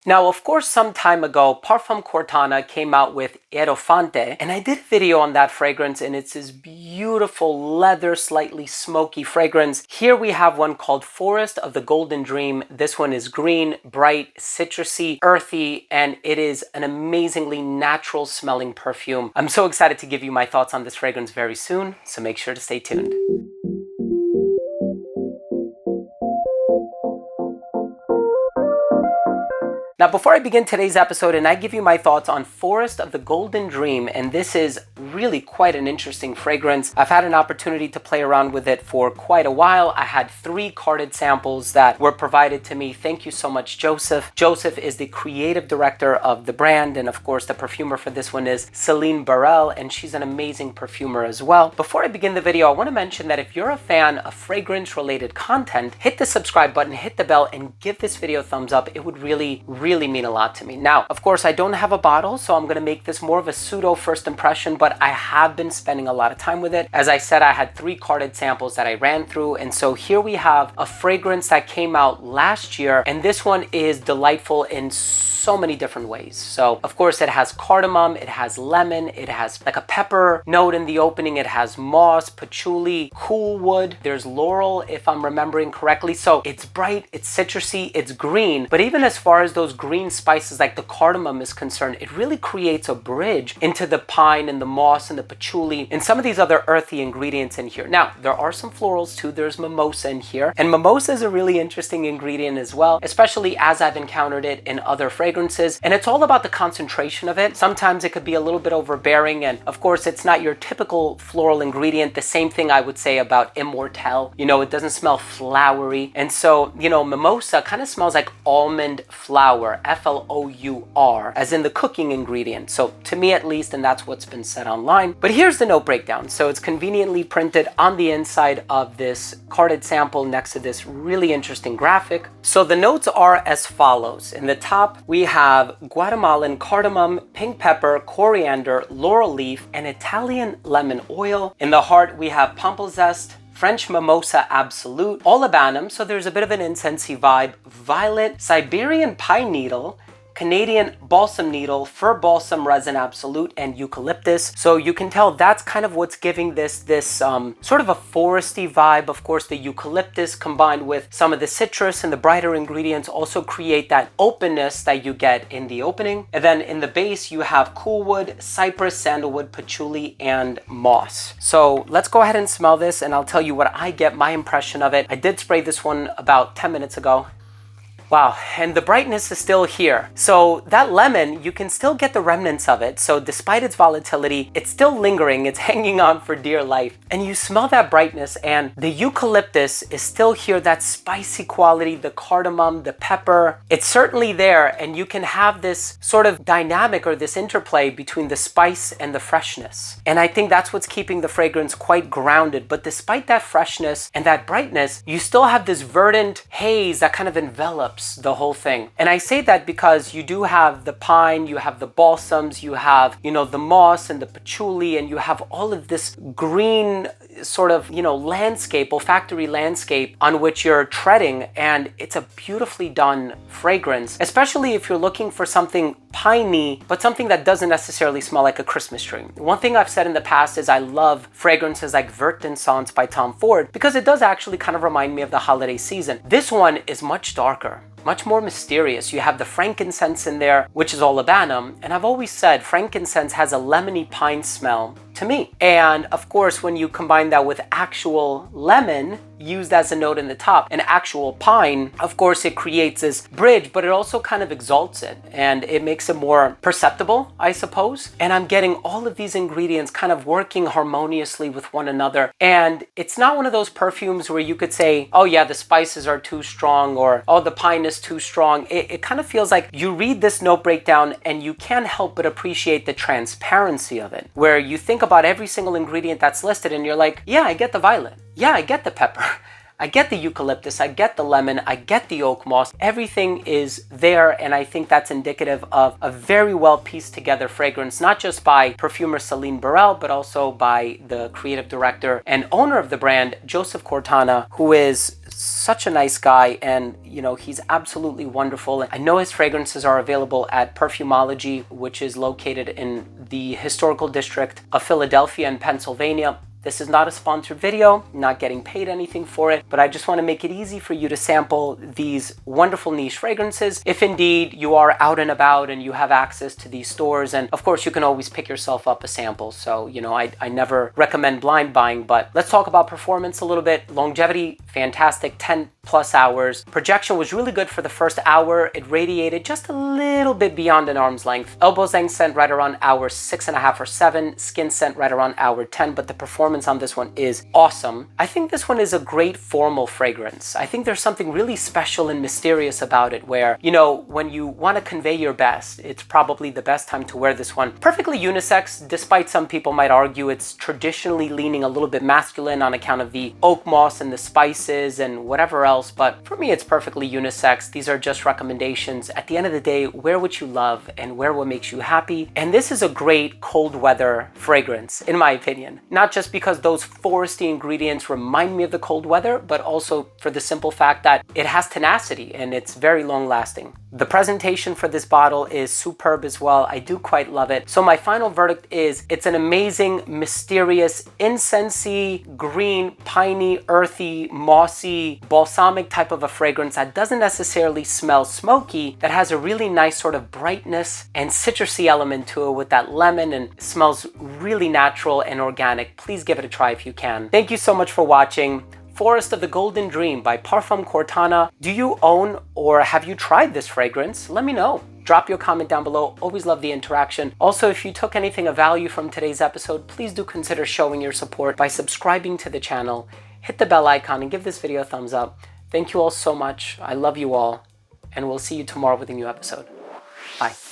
Now, of course, some time ago, Parfums Quartana came out with Aerofante, and I did a video on that fragrance, and it's this beautiful leather, slightly smoky fragrance. Here we have one called Forest of the Golden Dream. This one is green, bright, citrusy, earthy, and it is an amazingly natural smelling perfume. I'm so excited to give you my thoughts on this fragrance very soon, so make sure to stay tuned. Now, before I begin today's episode and I give you my thoughts on Forest of the Golden Dream, and this is really quite an interesting fragrance. I've had an opportunity to play around with it for quite a while. I had 3 carded samples that were provided to me. Thank you so much, Joseph. Joseph is the creative director of the brand, and of course, the perfumer for this one is Celine Burrell, and she's an amazing perfumer as well. Before I begin the video, I want to mention that if you're a fan of fragrance-related content, hit the subscribe button, hit the bell, and give this video a thumbs up. It would really mean a lot to me. Now, of course, I don't have a bottle, so I'm going to make this more of a pseudo first impression, but I have been spending a lot of time with it. As I said, I had 3 carded samples that I ran through, and so here we have a fragrance that came out last year, and this one is delightful in so many different ways. So, of course, it has cardamom, it has lemon, it has like a pepper note in the opening, it has moss, patchouli, cool wood, there's laurel, if I'm remembering correctly. So it's bright, it's citrusy, it's green, but even as far as those green spices like the cardamom is concerned, it really creates a bridge into the pine and the moss and the patchouli and some of these other earthy ingredients in here. Now, there are some florals too. There's mimosa in here, and mimosa is a really interesting ingredient as well, especially as I've encountered it in other fragrances, and it's all about the concentration of it. Sometimes it could be a little bit overbearing, and of course, it's not your typical floral ingredient. The same thing I would say about Immortelle. You know, it doesn't smell flowery, and so, you know, mimosa kind of smells like almond flour, Flour, as in the cooking ingredient. So to me at least, and that's what's been said online. But here's the note breakdown. So it's conveniently printed on the inside of this carded sample next to this really interesting graphic. So the notes are as follows. In the top, we have Guatemalan cardamom, pink pepper, coriander, laurel leaf, and Italian lemon oil. In the heart, we have pample zest, French Mimosa Absolute, olibanum, so there's a bit of an incensey vibe, violet, Siberian pine needle, Canadian balsam needle, fir balsam resin absolute, and eucalyptus. So you can tell that's kind of what's giving this sort of a foresty vibe. Of course, the eucalyptus combined with some of the citrus and the brighter ingredients also create that openness that you get in the opening. And then in the base, you have cool wood, cypress, sandalwood, patchouli, and moss. So let's go ahead and smell this, and I'll tell you what I get, my impression of it. I did spray this one about 10 minutes ago. Wow, and the brightness is still here. So that lemon, you can still get the remnants of it. So despite its volatility, it's still lingering, it's hanging on for dear life. And you smell that brightness, and the eucalyptus is still here, that spicy quality, the cardamom, the pepper. It's certainly there, and you can have this sort of dynamic or this interplay between the spice and the freshness. And I think that's what's keeping the fragrance quite grounded. But despite that freshness and that brightness, you still have this verdant haze that kind of envelops the whole thing. And I say that because you do have the pine, you have the balsams, you have, you know, the moss and the patchouli, and you have all of this green sort of, you know, landscape, olfactory landscape on which you're treading. And it's a beautifully done fragrance, especially if you're looking for something piney, but something that doesn't necessarily smell like a Christmas tree. One thing I've said in the past is I love fragrances like Vertensance by Tom Ford because it does actually kind of remind me of the holiday season. This one is much darker, much more mysterious. You have the frankincense in there, which is olibanum, and I've always said frankincense has a lemony pine smell to me. And of course, when you combine that with actual lemon used as a note in the top and actual pine, of course, it creates this bridge, but it also kind of exalts it and it makes it more perceptible, I suppose. And I'm getting all of these ingredients kind of working harmoniously with one another. And it's not one of those perfumes where you could say, oh yeah, the spices are too strong, or oh, the pine is too strong. It kind of feels like you read this note breakdown and you can't help but appreciate the transparency of it, where you think about every single ingredient that's listed and you're like, yeah, I get the violet. Yeah, I get the pepper. I get the eucalyptus, I get the lemon, I get the oak moss. Everything is there, and I think that's indicative of a very well pieced together fragrance, not just by perfumer Celine Burrell, but also by the creative director and owner of the brand, Joseph Quartana, who is such a nice guy, and you know, he's absolutely wonderful. I know his fragrances are available at Perfumology, which is located in the historical district of Philadelphia in Pennsylvania. This is not a sponsored video, not getting paid anything for it, but I just want to make it easy for you to sample these wonderful niche fragrances if indeed you are out and about and you have access to these stores. And of course, you can always pick yourself up a sample. So, you know, I never recommend blind buying, but let's talk about performance a little bit. Longevity, fantastic, 10 plus hours. Projection was really good for the first hour. It radiated just a little bit beyond an arm's length. Elbow scent right around hour 6.5 or 7. Skin scent right around hour 10, but the performance on this one is awesome. I think this one is a great formal fragrance. I think there's something really special and mysterious about it where, you know, when you want to convey your best, it's probably the best time to wear this one. Perfectly unisex, despite some people might argue it's traditionally leaning a little bit masculine on account of the oak moss and the spices and whatever else, but for me it's perfectly unisex. These are just recommendations. At the end of the day, wear what you love and wear what makes you happy. And this is a great cold weather fragrance, in my opinion. Not just because those foresty ingredients remind me of the cold weather, but also for the simple fact that it has tenacity and it's very long lasting. The presentation for this bottle is superb as well. I do quite love it. So my final verdict is it's an amazing, mysterious, incensey, green, piney, earthy, mossy, balsamic type of a fragrance that doesn't necessarily smell smoky, that has a really nice sort of brightness and citrusy element to it with that lemon, and smells really natural and organic. Please give it a try if you can. Thank you so much for watching. Forest of the Golden Dream by Parfums Quartana. Do you own or have you tried this fragrance? Let me know. Drop your comment down below. Always love the interaction. Also, if you took anything of value from today's episode, please do consider showing your support by subscribing to the channel. Hit the bell icon and give this video a thumbs up. Thank you all so much. I love you all, and we'll see you tomorrow with a new episode. Bye.